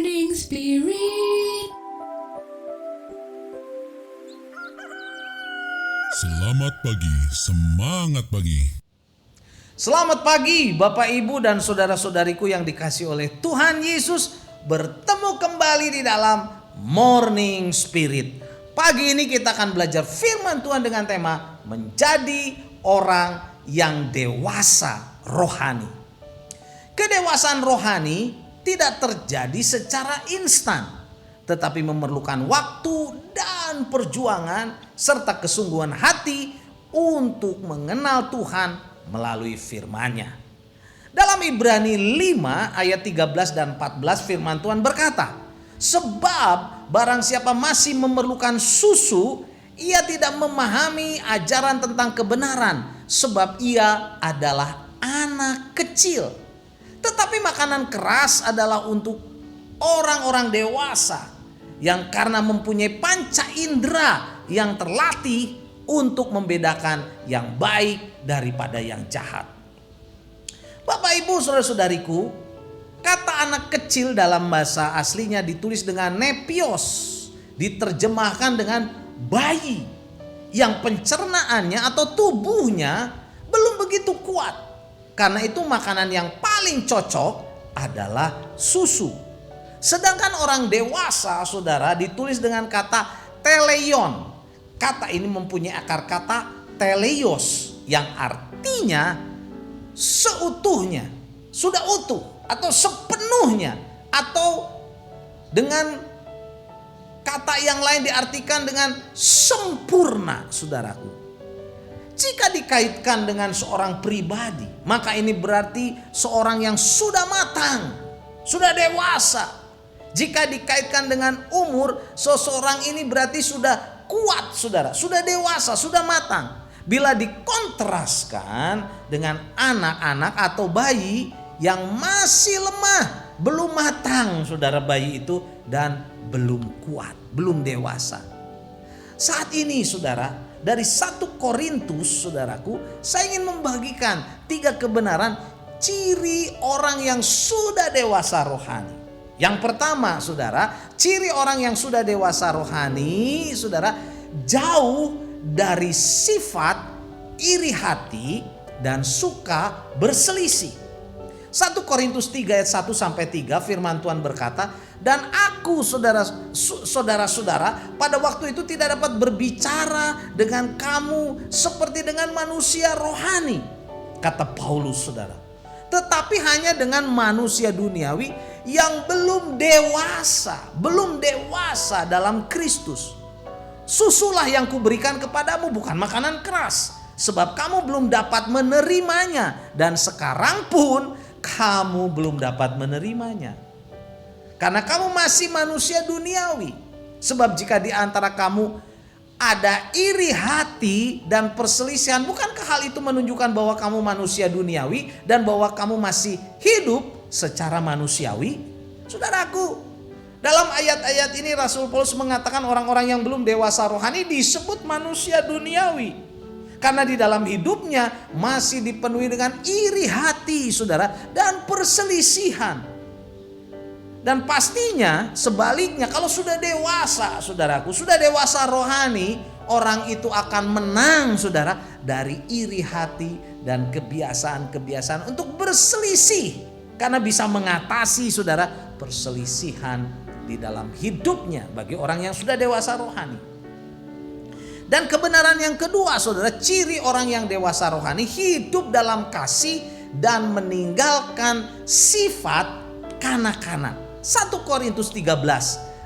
Morning Spirit. Selamat pagi, semangat pagi. Selamat pagi Bapak Ibu dan saudara-saudariku yang dikasihi oleh Tuhan Yesus. Bertemu kembali di dalam Morning Spirit. Pagi ini kita akan belajar firman Tuhan dengan tema menjadi orang yang dewasa rohani. Kedewasaan rohani tidak terjadi secara instan, tetapi memerlukan waktu dan perjuangan serta kesungguhan hati untuk mengenal Tuhan melalui firman-Nya. Dalam Ibrani 5 ayat 13 dan 14 firman Tuhan berkata, sebab barang siapa masih memerlukan susu, ia tidak memahami ajaran tentang kebenaran, sebab ia adalah anak kecil. Tetapi makanan keras adalah untuk orang-orang dewasa yang karena mempunyai panca indera yang terlatih untuk membedakan yang baik daripada yang jahat. Bapak Ibu saudara-saudariku, kata anak kecil dalam bahasa aslinya ditulis dengan nepios, diterjemahkan dengan bayi yang pencernaannya atau tubuhnya belum begitu kuat. Karena itu makanan yang paling cocok adalah susu. Sedangkan orang dewasa saudara ditulis dengan kata teleion. Kata ini mempunyai akar kata teleios yang artinya seutuhnya, sudah utuh atau sepenuhnya, atau dengan kata yang lain diartikan dengan sempurna saudaraku. Jika dikaitkan dengan seorang pribadi, maka ini berarti seorang yang sudah matang, sudah dewasa. Jika dikaitkan dengan umur, seseorang ini berarti sudah kuat saudara, sudah dewasa, sudah matang. Bila dikontraskan dengan anak-anak atau bayi yang masih lemah, belum matang saudara bayi itu, dan belum kuat, belum dewasa. Saat ini saudara, dari 1 Korintus saudaraku, saya ingin membagikan 3 kebenaran ciri orang yang sudah dewasa rohani. Yang pertama saudara, ciri orang yang sudah dewasa rohani saudara, jauh dari sifat iri hati dan suka berselisih. 1 Korintus 3 ayat 1 sampai 3 firman Tuhan berkata, dan aku saudara-saudara pada waktu itu tidak dapat berbicara dengan kamu seperti dengan manusia rohani, kata Paulus saudara, tetapi hanya dengan manusia duniawi yang belum dewasa dalam Kristus. Susulah yang kuberikan kepadamu, bukan makanan keras, sebab kamu belum dapat menerimanya, dan sekarang pun kamu belum dapat menerimanya, karena kamu masih manusia duniawi. Sebab jika di antara kamu ada iri hati dan perselisihan, bukankah hal itu menunjukkan bahwa kamu manusia duniawi dan bahwa kamu masih hidup secara manusiawi? Saudaraku, dalam ayat-ayat ini Rasul Paulus mengatakan orang-orang yang belum dewasa rohani disebut manusia duniawi. Karena di dalam hidupnya masih dipenuhi dengan iri hati saudara dan perselisihan. Dan pastinya sebaliknya, kalau sudah dewasa saudaraku, sudah dewasa rohani, orang itu akan menang saudara dari iri hati dan kebiasaan-kebiasaan untuk berselisih. Karena bisa mengatasi saudara perselisihan di dalam hidupnya bagi orang yang sudah dewasa rohani. Dan kebenaran yang kedua saudara, ciri orang yang dewasa rohani hidup dalam kasih dan meninggalkan sifat kanak-kanak. 1 Korintus 13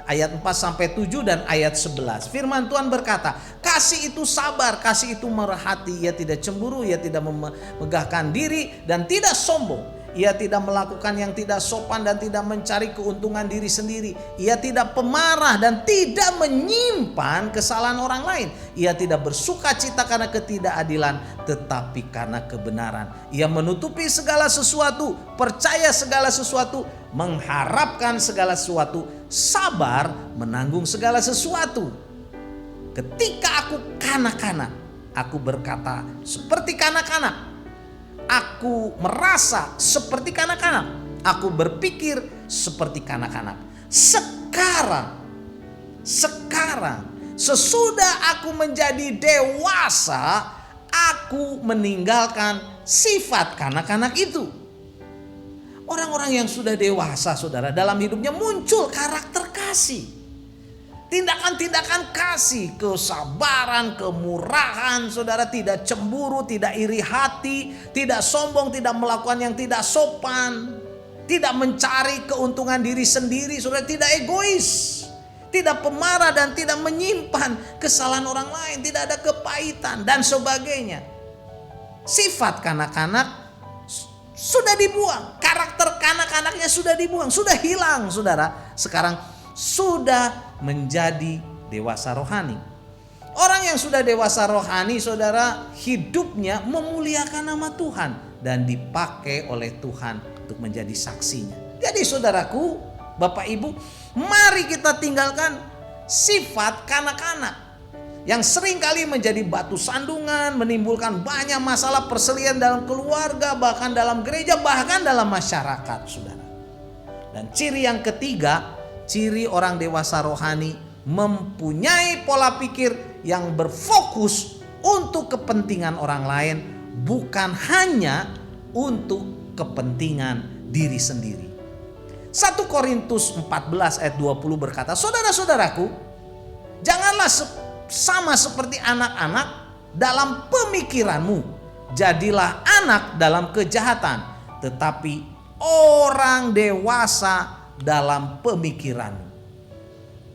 ayat 4 sampai 7 dan ayat 11. Firman Tuhan berkata, kasih itu sabar, kasih itu merhati, ia tidak cemburu, ia tidak memegahkan diri dan tidak sombong. Ia tidak melakukan yang tidak sopan dan tidak mencari keuntungan diri sendiri. Ia tidak pemarah dan tidak menyimpan kesalahan orang lain. Ia tidak bersuka cita karena ketidakadilan, tetapi karena kebenaran. Ia menutupi segala sesuatu, percaya segala sesuatu, mengharapkan segala sesuatu, sabar menanggung segala sesuatu. Ketika aku kanak-kanak, aku berkata seperti kanak-kanak. Aku merasa seperti kanak-kanak. Aku berpikir seperti kanak-kanak. Sekarang, sesudah aku menjadi dewasa, aku meninggalkan sifat kanak-kanak itu. Orang-orang yang sudah dewasa, saudara, dalam hidupnya muncul karakter kasih. Tindakan-tindakan kasih, kesabaran, kemurahan, saudara, tidak cemburu, tidak iri hati, tidak sombong, tidak melakukan yang tidak sopan, tidak mencari keuntungan diri sendiri, saudara, tidak egois, tidak pemarah dan tidak menyimpan kesalahan orang lain, tidak ada kepahitan dan sebagainya. Sifat kanak-kanak sudah dibuang, karakter kanak-kanaknya sudah dibuang, sudah hilang, saudara. Sekarang sudah menjadi dewasa rohani. Orang yang sudah dewasa rohani, saudara, hidupnya memuliakan nama Tuhan dan dipakai oleh Tuhan untuk menjadi saksinya. Jadi saudaraku, Bapak Ibu, mari kita tinggalkan sifat kanak-kanak yang seringkali menjadi batu sandungan, menimbulkan banyak masalah perselisihan dalam keluarga, bahkan dalam gereja, bahkan dalam masyarakat, saudara. Dan ciri yang ketiga, ciri orang dewasa rohani mempunyai pola pikir yang berfokus untuk kepentingan orang lain, bukan hanya untuk kepentingan diri sendiri. 1 Korintus 14 ayat 20 berkata, saudara-saudaraku, janganlah sama seperti anak-anak dalam pemikiranmu. Jadilah anak dalam kejahatan, tetapi orang dewasa dalam pemikiranmu.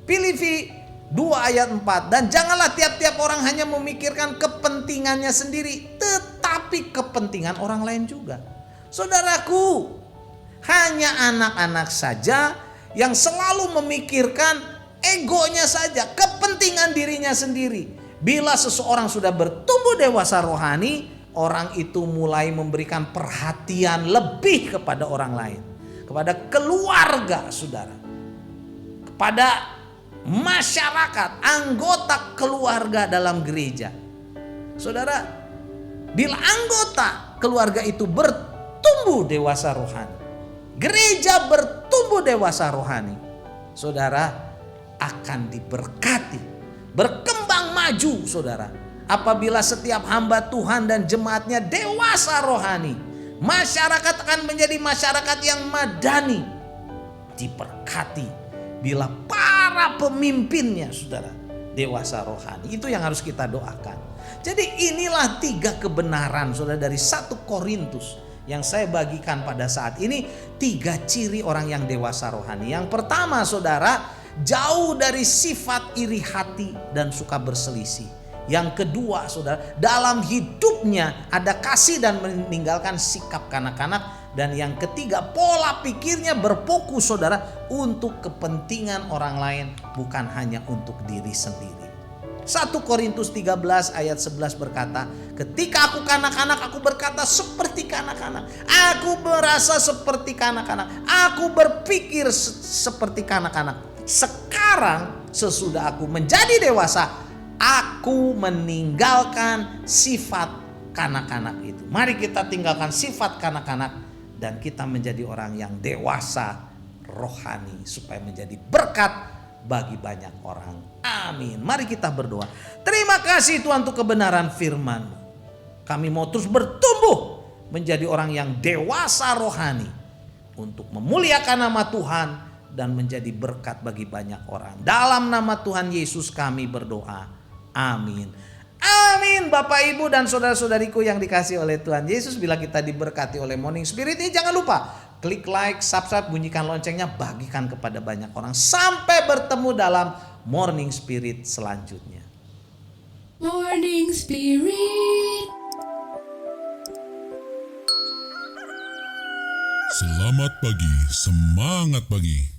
Filipi 2 ayat 4, dan janganlah tiap-tiap orang hanya memikirkan kepentingannya sendiri, tetapi kepentingan orang lain juga. Saudaraku, hanya anak-anak saja yang selalu memikirkan egonya saja, kepentingan dirinya sendiri. Bila seseorang sudah bertumbuh dewasa rohani, orang itu mulai memberikan perhatian lebih kepada orang lain, kepada keluarga, saudara, kepada masyarakat, anggota keluarga dalam gereja. Saudara, bila anggota keluarga itu bertumbuh dewasa rohani, gereja bertumbuh dewasa rohani, saudara, akan diberkati, berkembang maju, saudara. Apabila setiap hamba Tuhan dan jemaatnya dewasa rohani, masyarakat akan menjadi masyarakat yang madani, diberkati. Bila para pemimpinnya, saudara, dewasa rohani, itu yang harus kita doakan. Jadi inilah 3 kebenaran, saudara, dari 1 Korintus yang saya bagikan pada saat ini. 3 ciri orang yang dewasa rohani. Yang pertama, saudara, jauh dari sifat iri hati dan suka berselisih. Yang kedua, saudara, dalam hidupnya ada kasih dan meninggalkan sikap kanak-kanak. Dan yang ketiga, pola pikirnya berfokus, saudara, untuk kepentingan orang lain, bukan hanya untuk diri sendiri. 1 Korintus 13 ayat 11 berkata, ketika aku kanak-kanak, aku berkata seperti kanak-kanak, aku merasa seperti kanak-kanak, aku berpikir seperti kanak-kanak. Sekarang sesudah aku menjadi dewasa, aku meninggalkan sifat kanak-kanak itu. Mari kita tinggalkan sifat kanak-kanak dan kita menjadi orang yang dewasa rohani, supaya menjadi berkat bagi banyak orang. Amin. Mari kita berdoa. Terima kasih Tuhan untuk kebenaran firman-Mu. Kami mau terus bertumbuh menjadi orang yang dewasa rohani untuk memuliakan nama Tuhan dan menjadi berkat bagi banyak orang. Dalam nama Tuhan Yesus kami berdoa. Amin. Amin. Bapak, Ibu, dan saudara-saudariku yang dikasihi oleh Tuhan Yesus, bila kita diberkati oleh Morning Spirit ini, jangan lupa klik like, subscribe, bunyikan loncengnya, bagikan kepada banyak orang. Sampai bertemu dalam Morning Spirit selanjutnya. Morning Spirit. Selamat pagi, semangat pagi.